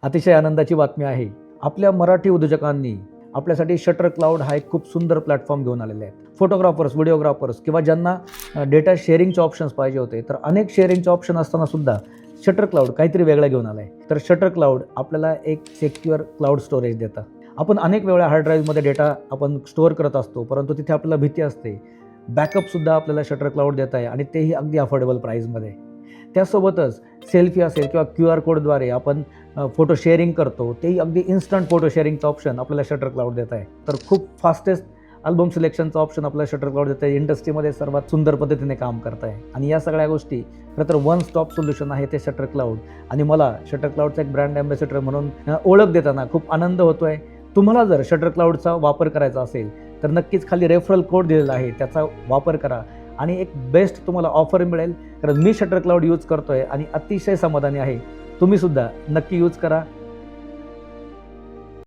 अतिशय आनंदाची बातमी आहे. आपल्या मराठी उद्योजकांनी आपल्यासाठी शटर क्लाउड हा एक खूप सुंदर प्लॅटफॉर्म घेऊन आलेले आहेत. फोटोग्राफर्स, व्हिडिओग्राफर्स किंवा ज्यांना डेटा शेअरिंगचे ऑप्शन्स पाहिजे होते, तर अनेक शेअरिंगचे ऑप्शन असताना सुद्धा शटर क्लाउड काहीतरी वेगळं घेऊन आलं आहे. तर शटर क्लाउड आपल्याला एक सिक्युअर क्लाउड स्टोरेज देतं. आपण अनेक वेळा हार्ड ड्राईव्हमध्ये डेटा आपण स्टोअर करत असतो, परंतु तिथे आपल्याला भीती असते. बॅकअपसुद्धा आपल्याला शटर क्लाउड देत आहे आणि तेही अगदी अफोर्डेबल प्राईजमध्ये. त्यासोबतच सेल्फी असेल किंवा QR कोडद्वारे आपण फोटो शेअरिंग करतो, तेही अगदी इन्स्टंट फोटो शेअरिंगचा ऑप्शन आपल्याला शटर क्लाउड देत आहे. तर खूप फास्टेस्ट अल्बम सिलेक्शनचा ऑप्शन आपल्याला शटर क्लाउड देत आहे. इंडस्ट्रीमध्ये सर्वात सुंदर पद्धतीने काम करत आहे आणि या सगळ्या गोष्टी खरं तर वन स्टॉप सोल्युशन आहे ते शटर क्लाउड. आणि मला शटर क्लाउडचा एक ब्रँड ॲम्बॅसेडर म्हणून ओळख देताना खूप आनंद होतो आहे. तुम्हाला जर शटर क्लाउडचा वापर करायचा असेल तर नक्कीच खाली रेफरल कोड दिलेला आहे, त्याचा वापर करा आणि एक बेस्ट तुम्हाला ऑफर मिळेल. कारण मी शटर क्लाउड यूज करतो आहे आणि अतिशय समाधानी आहे. तुम्हीसुद्धा नक्की यूज करा.